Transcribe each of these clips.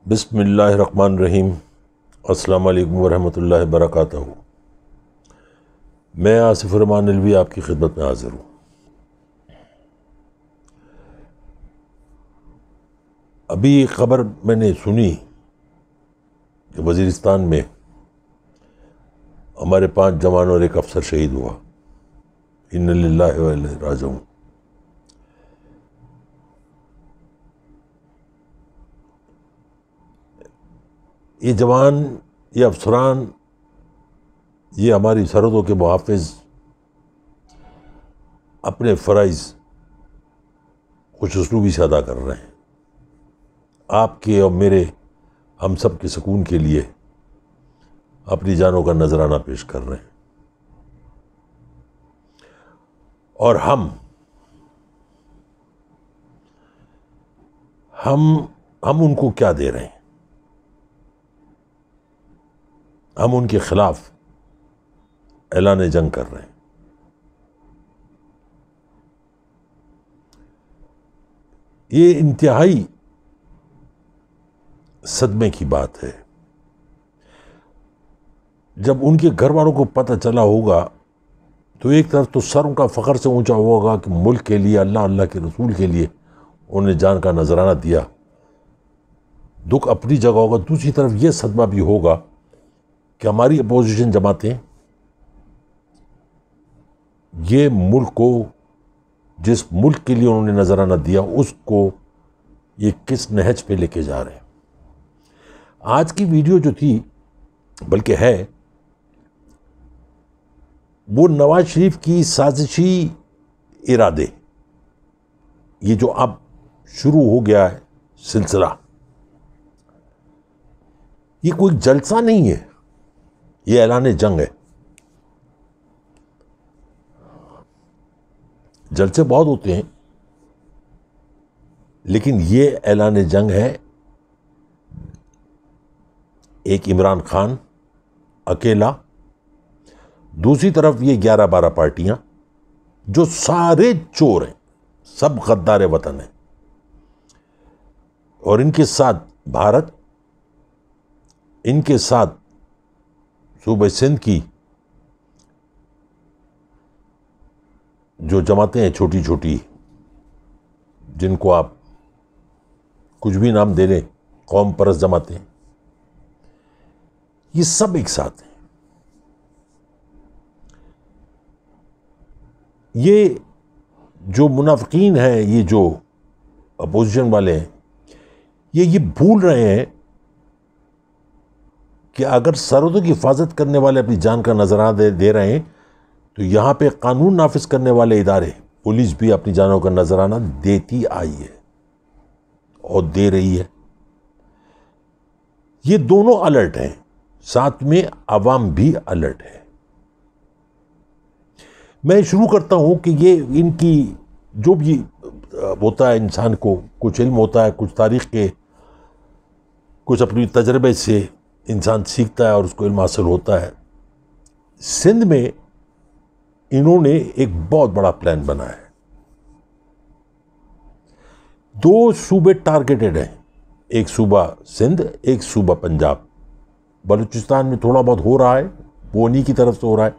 بسم اللہ الرحمن الرحیم۔ السلام علیکم ورحمۃ اللہ وبرکاتہ۔ میں آصف الرحمن الوی آپ کی خدمت میں حاضر ہوں۔ ابھی ایک خبر میں نے سنی کہ وزیرستان میں ہمارے 5 جوان اور ایک افسر شہید ہوا۔ انا للہ و انا الیہ راجعون۔ یہ جوان، یہ افسران، یہ ہماری سرحدوں کے محافظ اپنے فرائض خوش اسلوبی سے ادا کر رہے ہیں۔ آپ کے اور میرے، ہم سب کے سکون کے لیے اپنی جانوں کا نذرانہ پیش کر رہے ہیں۔ اور ہم ان کو کیا دے رہے ہیں؟ ہم ان کے خلاف اعلان جنگ کر رہے ہیں۔ یہ انتہائی صدمے کی بات ہے۔ جب ان کے گھر والوں کو پتہ چلا ہوگا تو ایک طرف تو سر ان کا فخر سے اونچا ہوگا کہ ملک کے لیے، اللہ کے رسول کے لیے انہوں نے جان کا نذرانہ دیا، دکھ اپنی جگہ ہوگا۔ دوسری طرف یہ صدمہ بھی ہوگا کہ ہماری اپوزیشن جماعتیں یہ ملک کو، جس ملک کے لیے انہوں نے نذرانہ دیا، اس کو یہ کس نہج پہ لے کے جا رہے ہیں۔ آج کی ویڈیو جو تھی، بلکہ ہے، وہ نواز شریف کی سازشی ارادے، یہ جو اب شروع ہو گیا ہے سلسلہ، یہ کوئی جلسہ نہیں ہے، یہ اعلان جنگ ہے۔ جلسے بہت ہوتے ہیں، لیکن یہ اعلان جنگ ہے۔ ایک عمران خان اکیلا، دوسری طرف یہ 11-12 پارٹیاں جو سارے چور ہیں، سب غدار وطن ہیں، اور ان کے ساتھ بھارت، ان کے ساتھ صوبہ سندھ کی جو جماعتیں ہیں چھوٹی چھوٹی، جن کو آپ کچھ بھی نام دے لیں، قوم پرست جماعتیں، یہ سب ایک ساتھ ہیں۔ یہ جو منافقین ہیں، یہ جو اپوزیشن والے ہیں، یہ بھول رہے ہیں کہ اگر سرحدوں کی حفاظت کرنے والے اپنی جان کا نذرانہ دے رہے ہیں، تو یہاں پہ قانون نافذ کرنے والے ادارے، پولیس بھی اپنی جانوں کا نذرانہ دیتی آئی ہے اور دے رہی ہے۔ یہ دونوں الرٹ ہیں، ساتھ میں عوام بھی الرٹ ہے۔ میں شروع کرتا ہوں کہ یہ ان کی جو بھی ہوتا ہے، انسان کو کچھ علم ہوتا ہے، کچھ تاریخ کے، کچھ اپنی تجربے سے انسان سیکھتا ہے اور اس کو علم حاصل ہوتا ہے۔ سندھ میں انہوں نے ایک بہت بڑا پلان بنایا ہے۔ 2 صوبے ٹارگیٹڈ ہیں، ایک صوبہ سندھ، ایک صوبہ پنجاب۔ بلوچستان میں تھوڑا بہت ہو رہا ہے، وہ انہی کی طرف سے ہو رہا ہے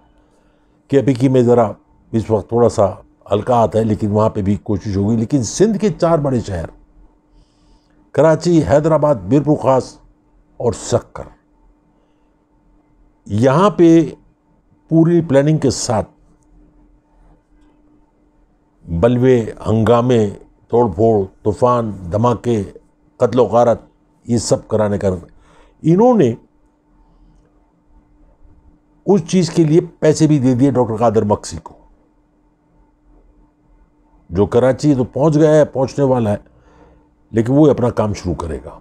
کہ ابھی میں ذرا اس وقت تھوڑا سا ہلکا آتا ہے، لیکن وہاں پہ بھی کوشش ہوگی۔ لیکن سندھ کے 4 بڑے شہر، کراچی، حیدرآباد، میرپورخاص اور سکر، یہاں پہ پوری پلاننگ کے ساتھ بلوے، ہنگامے، توڑ پھوڑ، طوفان، دھماکے، قتل و غارت، یہ سب کرانے کا انہوں نے اس چیز کے لیے پیسے بھی دے دیے ڈاکٹر قادر مکسی کو، جو کراچی تو پہنچ گیا ہے، پہنچنے والا ہے، لیکن وہ اپنا کام شروع کرے گا۔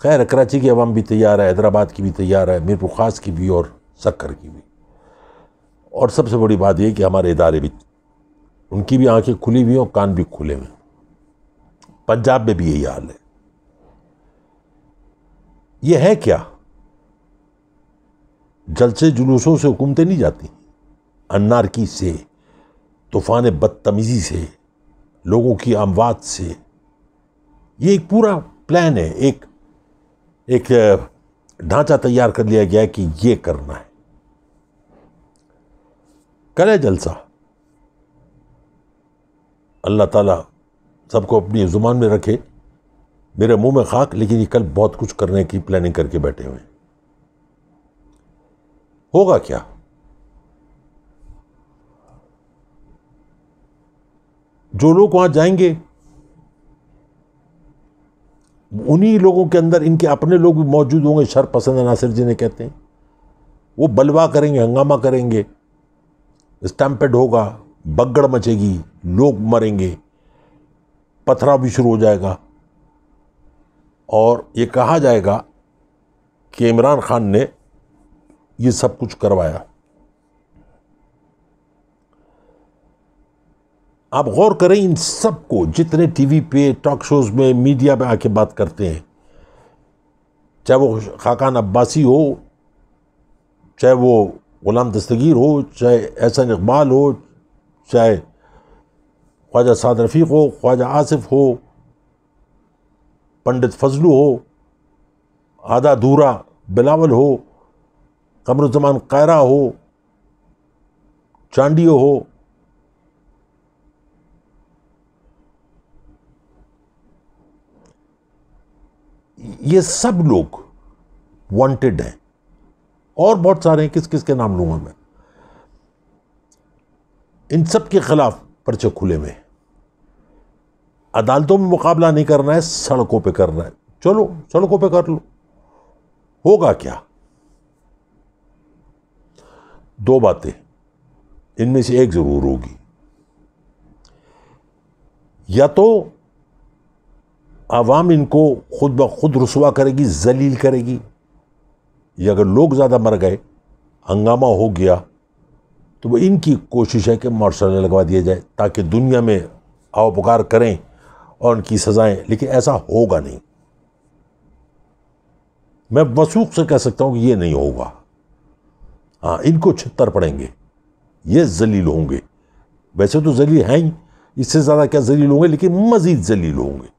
خیر، کراچی کی عوام بھی تیار ہے، حیدرآباد کی بھی تیار ہے، میرپورخاص کی بھی اور سکر کی بھی۔ اور سب سے بڑی بات یہ کہ ہمارے ادارے بھی، ان کی بھی آنکھیں کھلی ہوئی ہیں اور کان بھی کھلے ہوئے ہیں۔ پنجاب میں بھی یہی حال ہے۔ یہ ہے کیا؟ جلسے جلوسوں سے حکومتیں نہیں جاتی، انارکی سے، طوفان بدتمیزی سے، لوگوں کی اموات سے۔ یہ ایک پورا پلان ہے، ایک ایک ڈھانچہ تیار کر لیا گیا ہے کہ یہ کرنا ہے. کرے جلسہ. اللہ تعالیٰ سب کو اپنی زبان میں رکھے. میرے منہ میں خاک، لیکن یہ کل بہت کچھ کرنے کی پلاننگ کر کے بیٹھے ہوئے ہیں. ہوگا کیا؟ جو لوگ وہاں جائیں گے انہی لوگوں کے اندر ان کے اپنے لوگ بھی موجود ہوں گے، شر پسند عناصر جنہیں کہتے ہیں. وہ بلوا کریں گے، ہنگامہ کریں گے، اسٹمپیڈ ہوگا، بگڑ مچے گی، لوگ مریں گے، پتھراؤ بھی شروع ہو جائے گا، اور یہ کہا جائے گا کہ عمران خان نے یہ سب کچھ کروایا. آپ غور کریں ان سب کو، جتنے ٹی وی پہ، ٹاک شوز میں، میڈیا پہ آ کے بات کرتے ہیں، چاہے وہ خاقان عباسی ہو، چاہے وہ غلام دستگیر ہو، چاہے احسن اقبال ہو، چاہے خواجہ سعد رفیق ہو، خواجہ آصف ہو، پنڈت فضلو ہو، آدھا دھورا بلاول ہو، قمر الزمان قائرہ ہو، چانڈیو ہو، یہ سب لوگ وانٹڈ ہیں. اور بہت سارے ہیں، کس کس کے نام لوں گا میں. ان سب کے خلاف پرچے کھلے میں. عدالتوں میں مقابلہ نہیں کرنا ہے، سڑکوں پہ کرنا ہے. چلو سڑکوں پہ کر لو. ہوگا کیا؟ دو باتیں ان میں سے ایک ضرور ہوگی. یا تو عوام ان کو خود بخود رسوا کرے گی، ذلیل کرے گی، یا اگر لوگ زیادہ مر گئے، ہنگامہ ہو گیا، تو وہ ان کی کوشش ہے کہ مارشل لگوا دیا جائے تاکہ دنیا میں آؤ پکار کریں اور ان کی سزائیں. لیکن ایسا ہوگا نہیں. میں وثوق سے کہہ سکتا ہوں کہ یہ نہیں ہوگا. ہاں، ان کو چھتر پڑیں گے، یہ ذلیل ہوں گے. ویسے تو ذلیل ہیں ہی، اس سے زیادہ کیا ذلیل ہوں گے، لیکن مزید ذلیل ہوں گے.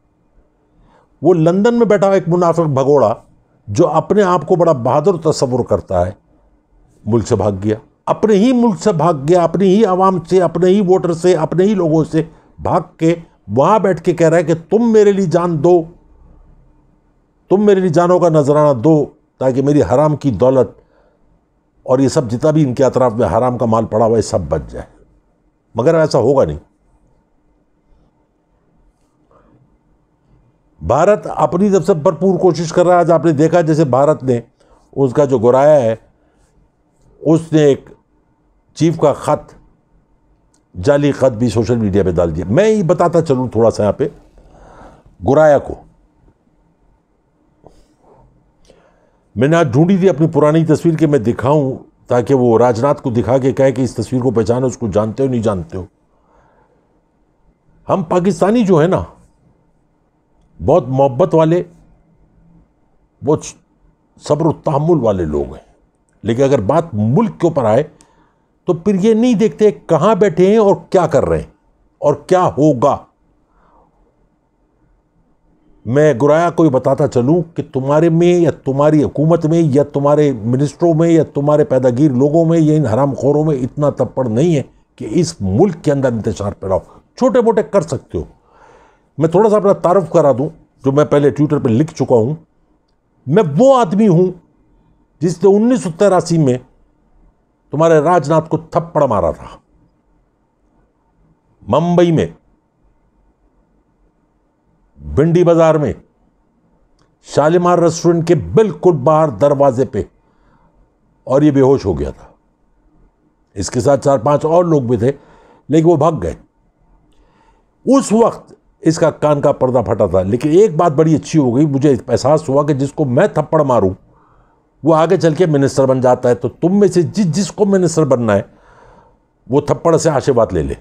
وہ لندن میں بیٹھا ایک منافق بھگوڑا جو اپنے آپ کو بڑا بہادر تصور کرتا ہے، ملک سے بھاگ گیا. اپنے ہی ملک سے بھاگ گیا، اپنی ہی عوام سے، اپنے ہی ووٹر سے، اپنے ہی لوگوں سے بھاگ کے وہاں بیٹھ کے کہہ رہا ہے کہ تم میرے لیے جان دو، تم میرے لیے جانوں کا نذرانہ دو تاکہ میری حرام کی دولت اور یہ سب جتنا بھی ان کے اطراف میں حرام کا مال پڑا ہوا ہے سب بچ جائے. مگر ایسا ہوگا نہیں. بھارت اپنی طرف سے بھرپور کوشش کر رہا ہے. آج آپ نے دیکھا جیسے بھارت نے اس کا جو گورایا ہے، اس نے ایک چیف کا خط، جعلی خط بھی سوشل میڈیا پہ ڈال دیا. میں یہ بتاتا چلوں تھوڑا سا یہاں پہ گورایا کو. میں نے آج ڈھونڈی تھی اپنی پرانی تصویر کہ میں دکھاؤں تاکہ وہ راج ناتھ کو دکھا کے کہے کہ اس تصویر کو پہچانو، اس کو جانتے ہو نہیں جانتے ہو. ہم پاکستانی جو ہیں نا، بہت محبت والے، بہت صبر و تحمل والے لوگ ہیں. لیکن اگر بات ملک کے اوپر آئے تو پھر یہ نہیں دیکھتے کہاں بیٹھے ہیں اور کیا کر رہے ہیں اور کیا ہوگا. میں گرایا کو یہ بتاتا چلوں کہ تمہارے میں یا تمہاری حکومت میں یا تمہارے منسٹروں میں یا تمہارے پیداگیر لوگوں میں یا ان حرام خوروں میں اتنا تپڑ نہیں ہے کہ اس ملک کے اندر انتشار پیراؤ. چھوٹے موٹے کر سکتے ہو. میں تھوڑا سا اپنا تعارف کرا دوں جو میں پہلے ٹویٹر پہ لکھ چکا ہوں. میں وہ آدمی ہوں جس نے 1983 میں تمہارے راج ناتھ کو تھپڑ مارا تھا ممبئی میں، بھنڈی بازار میں، شالیمار ریسٹورنٹ کے بالکل باہر دروازے پہ، اور یہ بے ہوش ہو گیا تھا. اس کے ساتھ 4-5 اور لوگ بھی تھے لیکن وہ بھاگ گئے. اس وقت اس کا کان کا پردہ پھٹا تھا. لیکن ایک بات بڑی اچھی ہو گئی، مجھے احساس ہوا کہ جس کو میں تھپڑ ماروں وہ آگے چل کے منسٹر بن جاتا ہے. تو تم میں سے جس کو منسٹر بننا ہے وہ تھپڑ سے آشیرواد لے لے.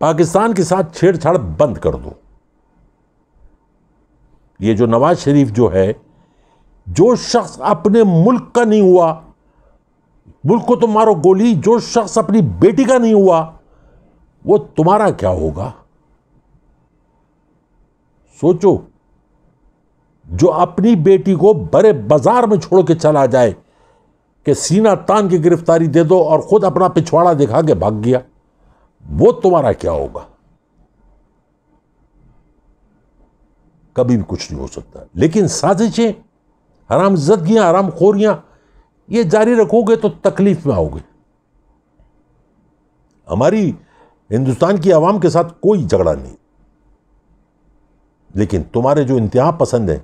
پاکستان کے ساتھ چھیڑ چھاڑ بند کر دو. یہ جو نواز شریف جو ہے، جو شخص اپنے ملک کا نہیں ہوا، ملک کو تو مارو گولی، جو شخص اپنی بیٹی کا نہیں ہوا وہ تمہارا کیا ہوگا؟ سوچو. جو اپنی بیٹی کو بڑے بازار میں چھوڑ کے چلا جائے کہ سینہ تان کی گرفتاری دے دو اور خود اپنا پچھواڑا دکھا کے بھاگ گیا، وہ تمہارا کیا ہوگا؟ کبھی بھی کچھ نہیں ہو سکتا. لیکن سازشیں، حرام زدگیاں، حرام خوریاں یہ جاری رکھو گے تو تکلیف میں آؤ گے. ہماری ہندوستان کی عوام کے ساتھ کوئی جھگڑا نہیں، لیکن تمہارے جو انتہا پسند ہیں،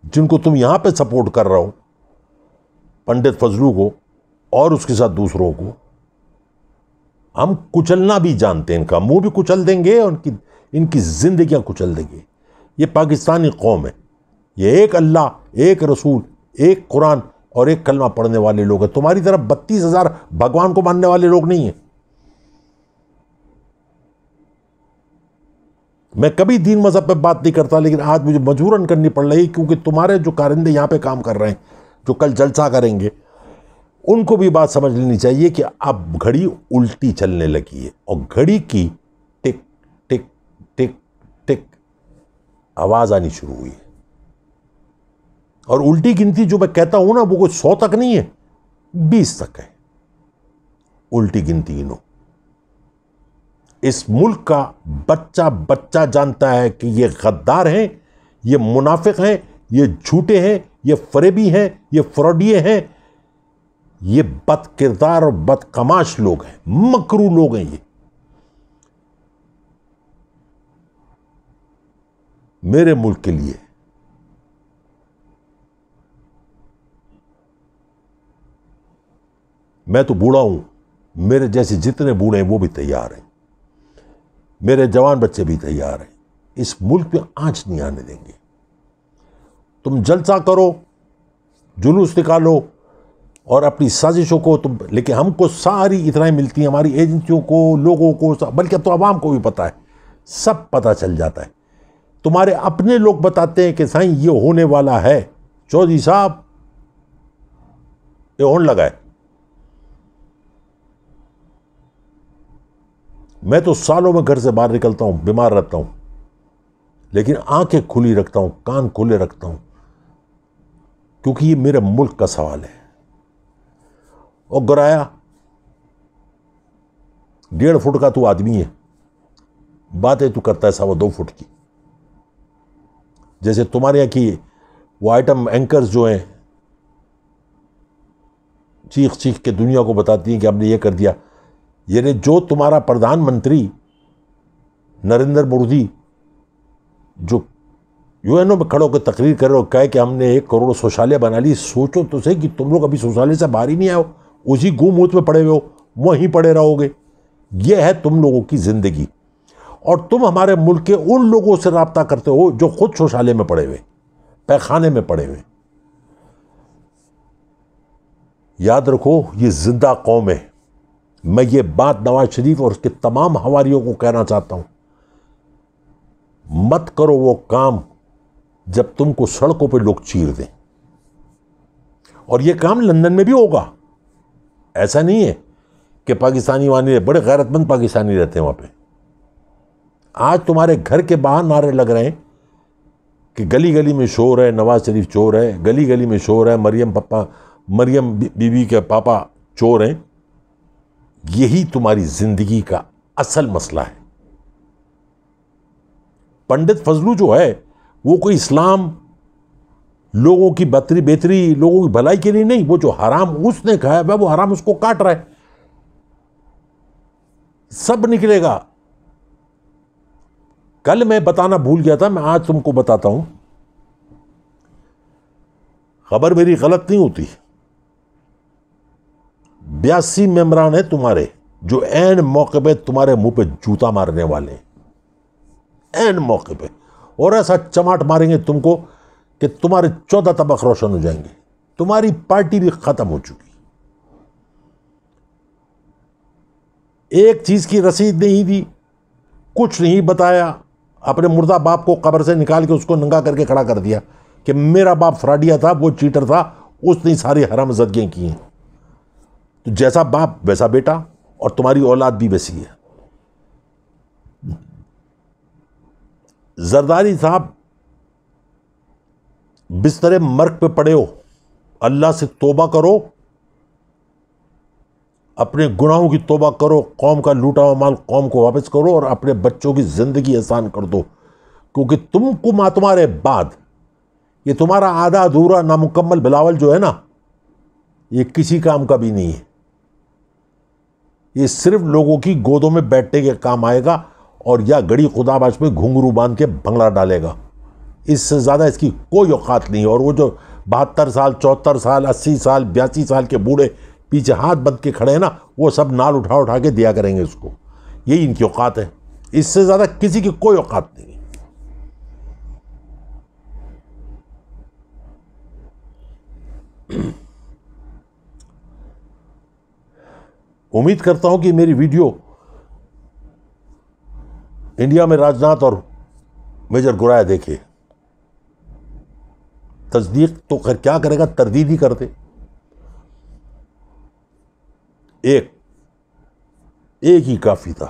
جن کو تم یہاں پہ سپورٹ کر رہا ہو، پنڈت فضلو کو اور اس کے ساتھ دوسروں کو، ہم کچلنا بھی جانتے ہیں. ان کا منہ بھی کچل دیں گے اور ان کی زندگیاں کچل دیں گے. یہ پاکستانی قوم ہے، یہ ایک اللہ، ایک رسول، ایک قرآن اور ایک کلمہ پڑھنے والے لوگ ہیں. تمہاری طرف 32,000 بھگوان کو ماننے والے لوگ نہیں ہیں. میں کبھی دین مذہب پہ بات نہیں کرتا، لیکن آج مجھے مجبوراً کرنی پڑ رہی، کیونکہ تمہارے جو کارندے یہاں پہ کام کر رہے ہیں، جو کل جلسہ کریں گے، ان کو بھی بات سمجھ لینی چاہیے کہ اب گھڑی الٹی چلنے لگی ہے، اور گھڑی کی ٹک ٹک ٹک ٹک آواز آنی شروع ہوئی ہے. اور الٹی گنتی جو میں کہتا ہوں نا، وہ کوئی 100 تک نہیں ہے، 20 تک ہے. الٹی گنتی گنو. اس ملک کا بچہ بچہ جانتا ہے کہ یہ غدار ہیں، یہ منافق ہیں، یہ جھوٹے ہیں، یہ فریبی ہیں، یہ فراڈیے ہیں، یہ بد کردار اور بد قماش لوگ ہیں، مکرو لوگ ہیں. یہ میرے ملک کے لیے میں تو بوڑھا ہوں، میرے جیسے جتنے بوڑھے ہیں وہ بھی تیار ہیں، میرے جوان بچے بھی تیار ہیں. اس ملک میں آنچ نہیں آنے دیں گے. تم جلسہ کرو، جلوس نکالو اور اپنی سازشوں کو لیکن ہم کو ساری اطلاعیں ملتی ہیں، ہماری ایجنسیوں کو، لوگوں کو، بلکہ اب تو عوام کو بھی پتہ ہے، سب پتہ چل جاتا ہے. تمہارے اپنے لوگ بتاتے ہیں کہ سائیں یہ ہونے والا ہے، چودھری صاحب یہ ہونے لگا ہے. میں تو سالوں میں گھر سے باہر نکلتا ہوں، بیمار رہتا ہوں، لیکن آنکھیں کھلی رکھتا ہوں، کان کھلے رکھتا ہوں، کیونکہ یہ میرے ملک کا سوال ہے. اور گرایا 1.5 فٹ کا تو آدمی ہے، باتیں تو کرتا ہے 2.25 فٹ کی. جیسے تمہارے یہاں کی وہ آئٹم اینکرز جو ہیں، چیخ چیخ کے دنیا کو بتاتی ہیں کہ ہم نے یہ کر دیا. یعنی جو تمہارا پردھان منتری نریندر مودی جو یو این او میں کھڑوں کے تقریر کر رہے ہو، کہے کہ ہم نے 1 کروڑ شوچالیہ بنا لی. سوچو تو صحیح کہ تم لوگ ابھی شوچالیہ سے باہر ہی نہیں آئے ہو، اسی گو میں پڑے ہوئے ہو، وہیں پڑے رہو گے. یہ ہے تم لوگوں کی زندگی. اور تم ہمارے ملک کے ان لوگوں سے رابطہ کرتے ہو جو خود شوچالیہ میں پڑے ہوئے، پیخانے میں پڑے ہوئے. یاد رکھو یہ زندہ قوم ہے. میں یہ بات نواز شریف اور اس کے تمام حواریوں کو کہنا چاہتا ہوں، مت کرو وہ کام جب تم کو سڑکوں پہ لوگ چیر دیں. اور یہ کام لندن میں بھی ہوگا. ایسا نہیں ہے کہ پاکستانی وہاں بڑے غیرت مند پاکستانی رہتے ہیں وہاں پہ. آج تمہارے گھر کے باہر نعرے لگ رہے ہیں کہ گلی گلی میں شور ہے، نواز شریف چور ہے، گلی گلی میں شور ہے، مریم بی بی کے پاپا چور ہیں. یہی تمہاری زندگی کا اصل مسئلہ ہے. پنڈت فضلو جو ہے وہ کوئی اسلام، لوگوں کی بہتری، لوگوں کی بھلائی کے لیے نہیں. وہ جو حرام اس نے کھایا ہے وہ حرام اس کو کاٹ رہا ہے. سب نکلے گا. کل میں بتانا بھول گیا تھا، میں آج تم کو بتاتا ہوں. خبر میری غلط نہیں ہوتی. 82 ممبران ہیں تمہارے جو عین موقع پہ تمہارے منہ پہ جوتا مارنے والے ہیں، عین موقع پہ، اور ایسا چماٹ ماریں گے تم کو کہ تمہارے 14 طبق روشن ہو جائیں گے. تمہاری پارٹی بھی ختم ہو چکی. ایک چیز کی رسید نہیں دی، کچھ نہیں بتایا. اپنے مردہ باپ کو قبر سے نکال کے اس کو ننگا کر کے کھڑا کر دیا کہ میرا باپ فراڈیا تھا، وہ چیٹر تھا، اس نے ساری حرام زدگیاں کی ہیں. تو جیسا باپ ویسا بیٹا، اور تمہاری اولاد بھی ویسی ہے. زرداری صاحب بستر مرگ پہ پڑے ہو، اللہ سے توبہ کرو، اپنے گناہوں کی توبہ کرو، قوم کا لوٹا ہوا مال قوم کو واپس کرو، اور اپنے بچوں کی زندگی آسان کر دو، کیونکہ تمہارے بعد یہ تمہارا آدھا ادھورا نامکمل بلاول جو ہے نا، یہ کسی کام کا بھی نہیں ہے. یہ صرف لوگوں کی گودوں میں بیٹھنے کے کام آئے گا، اور یا گڑی خدا باش میں گھنگرو باندھ کے بنگلہ ڈالے گا. اس سے زیادہ اس کی کوئی اوقات نہیں. اور وہ جو 72 سال 74 سال 80 سال 82 سال کے بوڑھے پیچھے ہاتھ بند کے کھڑے ہیں نا، وہ سب نال اٹھا کے دیا کریں گے اس کو. یہی ان کی اوقات ہے. اس سے زیادہ کسی کی کوئی اوقات نہیں ہے. امید کرتا ہوں کہ میری ویڈیو انڈیا میں راجناتھ اور میجر گورائے دیکھے. تصدیق تو کیا کرے گا، تردید ہی کرتے. ایک ہی کافی تھا.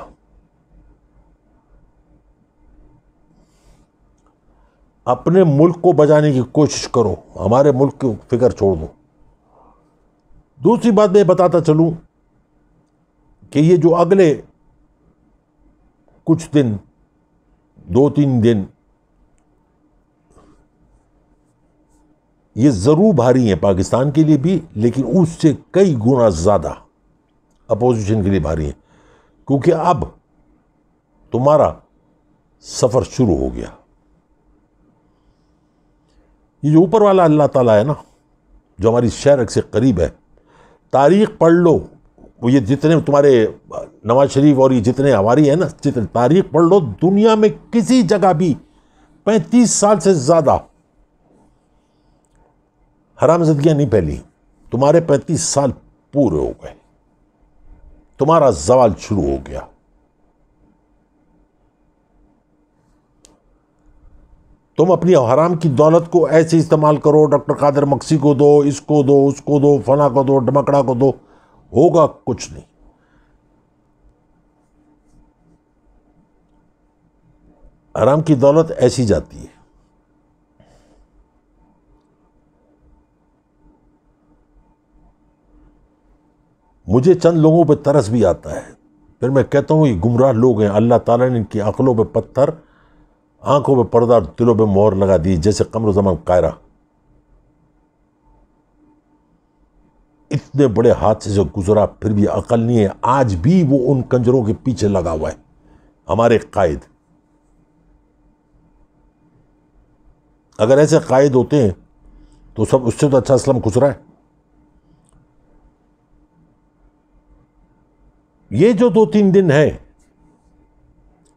اپنے ملک کو بچانے کی کوشش کرو، ہمارے ملک کی فکر چھوڑ دو. دوسری بات میں بتاتا چلوں کہ یہ جو اگلے کچھ دن 2-3 دن یہ ضرور بھاری ہیں پاکستان کے لیے بھی، لیکن اس سے کئی گنا زیادہ اپوزیشن کے لیے بھاری ہیں، کیونکہ اب تمہارا سفر شروع ہو گیا. یہ جو اوپر والا اللہ تعالیٰ ہے نا، جو ہماری شہر سے قریب ہے، تاریخ پڑھ لو. وہ یہ جتنے تمہارے نواز شریف اور یہ جتنے ہماری ہیں نا، جتنے تاریخ پڑھ لو، دنیا میں کسی جگہ بھی 35 سال سے زیادہ حرام زدگیاں نہیں پھیلی. تمہارے 35 سال پورے ہو گئے، تمہارا زوال شروع ہو گیا. تم اپنی حرام کی دولت کو ایسے استعمال کرو، ڈاکٹر قادر مکسی کو دو، اس کو دو، اس کو دو، فلاں کو دو، ڈمکڑا کو دو، ہوگا کچھ نہیں. حرام کی دولت ایسی جاتی ہے. مجھے چند لوگوں پہ ترس بھی آتا ہے، پھر میں کہتا ہوں یہ گمراہ لوگ ہیں. اللہ تعالیٰ نے ان کی عقلوں پہ پتھر، آنکھوں پہ پردہ، دلوں پہ مہر لگا دی، جیسے قمر زمان قاہرہ. اتنے بڑے حادثے سے گزرا پھر بھی عقل نہیں ہے. آج بھی وہ ان کنجروں کے پیچھے لگا ہوا ہے. ہمارے قائد اگر ایسے قائد ہوتے ہیں تو سب اس سے تو اچھا اسلام گزرا ہے. یہ جو 2-3 دن ہے،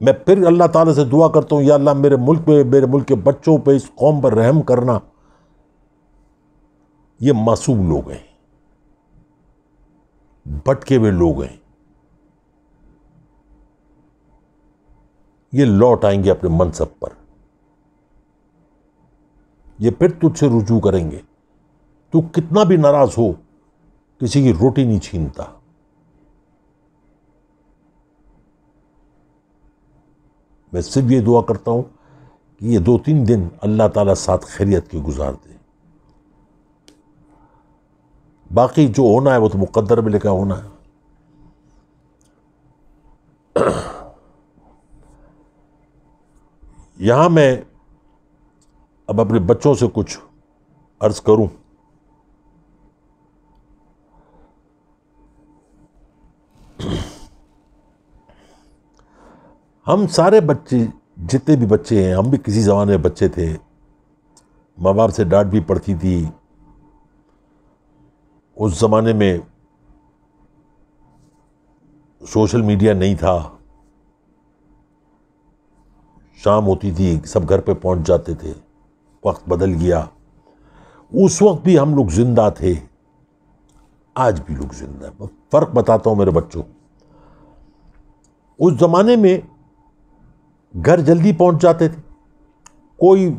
میں پھر اللہ تعالیٰ سے دعا کرتا ہوں، یا اللہ میرے ملک پہ، میرے ملک کے بچوں پہ، اس قوم پر رحم کرنا. یہ معصوم لوگ ہیں، بھٹکے ہوئے لوگ ہیں. یہ لوٹ آئیں گے اپنے منصب پر. یہ پھر تجھ سے رجوع کریں گے. تو کتنا بھی ناراض ہو، کسی کی روٹی نہیں چھینتا. میں صرف یہ دعا کرتا ہوں کہ یہ 2-3 دن اللہ تعالیٰ ساتھ خیریت کے گزار دے. باقی جو ہونا ہے وہ تو مقدر میں لکھا ہونا ہے. یہاں میں اب اپنے بچوں سے کچھ عرض کروں. ہم سارے بچے، جتنے بھی بچے ہیں، ہم بھی کسی زمانے میں بچے تھے. ماں باپ سے ڈانٹ بھی پڑتی تھی. اس زمانے میں سوشل میڈیا نہیں تھا. شام ہوتی تھی سب گھر پہ پہنچ جاتے تھے. وقت بدل گیا. اس وقت بھی ہم لوگ زندہ تھے، آج بھی لوگ زندہ ہیں. فرق بتاتا ہوں میرے بچوں. اس زمانے میں گھر جلدی پہنچ جاتے تھے. کوئی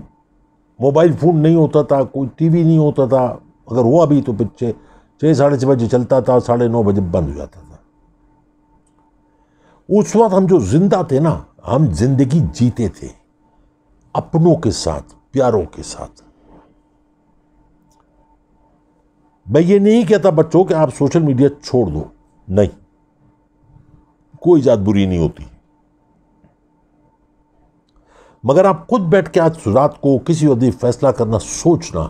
موبائل فون نہیں ہوتا تھا، کوئی ٹی وی نہیں ہوتا تھا. اگر ہوا بھی تو پھر 6-6:30 بجے چلتا تھا، 9:30 بجے بند ہو جاتا تھا. اس وقت ہم جو زندہ تھے نا، ہم زندگی جیتے تھے اپنوں کے ساتھ، پیاروں کے ساتھ. میں یہ نہیں کہتا بچوں کہ آپ سوشل میڈیا چھوڑ دو، نہیں، کوئی ذات بری نہیں ہوتی، مگر آپ خود بیٹھ کے آج رات کو کسی وقت فیصلہ کرنا، سوچنا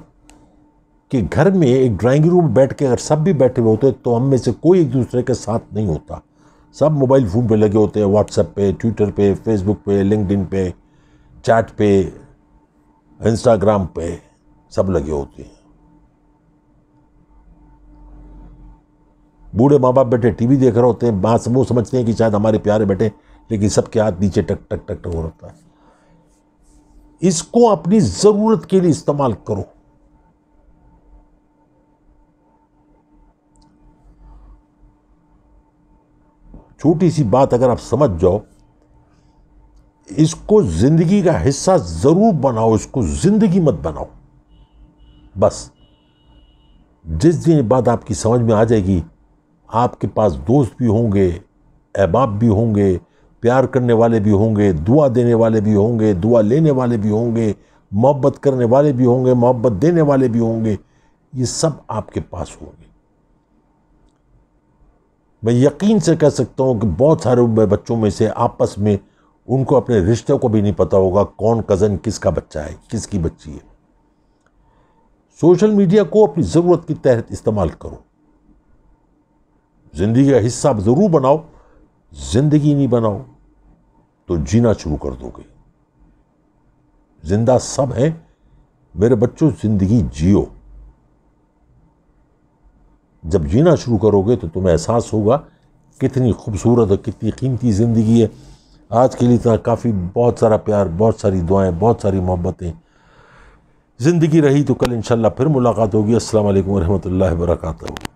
کہ گھر میں ایک ڈرائنگ روم بیٹھ کے اگر سب بھی بیٹھے ہوئے ہوتے تو ہم میں سے کوئی ایک دوسرے کے ساتھ نہیں ہوتا، سب موبائل فون پہ لگے ہوتے ہیں، واٹس ایپ پہ، ٹویٹر پہ، فیس بک پہ، لنکڈ ان پہ، چیٹ پہ، انسٹاگرام پہ، سب لگے ہوتے ہیں۔ بوڑھے ماں باپ بیٹھے ٹی وی دیکھ رہے ہوتے ہیں، وہ سمجھتے ہیں کہ شاید ہمارے پیارے بیٹھے، لیکن سب کے ہاتھ نیچے ٹک ٹک ٹک ٹک ہو رہتا ہے۔ اس کو اپنی ضرورت کے لیے استعمال کرو۔ چھوٹی سی بات اگر آپ سمجھ جاؤ، اس کو زندگی کا حصہ ضرور بناؤ، اس کو زندگی مت بناؤ۔ بس جس دن بعد آپ کی سمجھ میں آ جائے گی، آپ کے پاس دوست بھی ہوں گے، احباب بھی ہوں گے، پیار کرنے والے بھی ہوں گے، دعا دینے والے بھی ہوں گے، دعا لینے والے بھی ہوں گے، محبت کرنے والے بھی ہوں گے، محبت دینے والے بھی ہوں گے، یہ سب آپ کے پاس ہوں گے۔ میں یقین سے کہہ سکتا ہوں کہ بہت سارے بچوں میں سے آپس میں ان کو اپنے رشتے کو بھی نہیں پتا ہوگا کون کزن کس کا بچہ ہے، کس کی بچی ہے۔ سوشل میڈیا کو اپنی ضرورت کے تحت استعمال کرو، زندگی کا حصہ ضرور بناؤ، زندگی نہیں بناؤ تو جینا شروع کر دو گے۔ زندہ سب ہیں میرے بچوں، زندگی جیو۔ جب جینا شروع کرو گے تو تمہیں احساس ہوگا کتنی خوبصورت اور کتنی قیمتی زندگی ہے۔ آج کے لیے اتنا کافی، بہت سارا پیار، بہت ساری دعائیں، بہت ساری محبتیں۔ زندگی رہی تو کل انشاءاللہ پھر ملاقات ہوگی۔ السلام علیکم ورحمۃ اللہ وبرکاتہ۔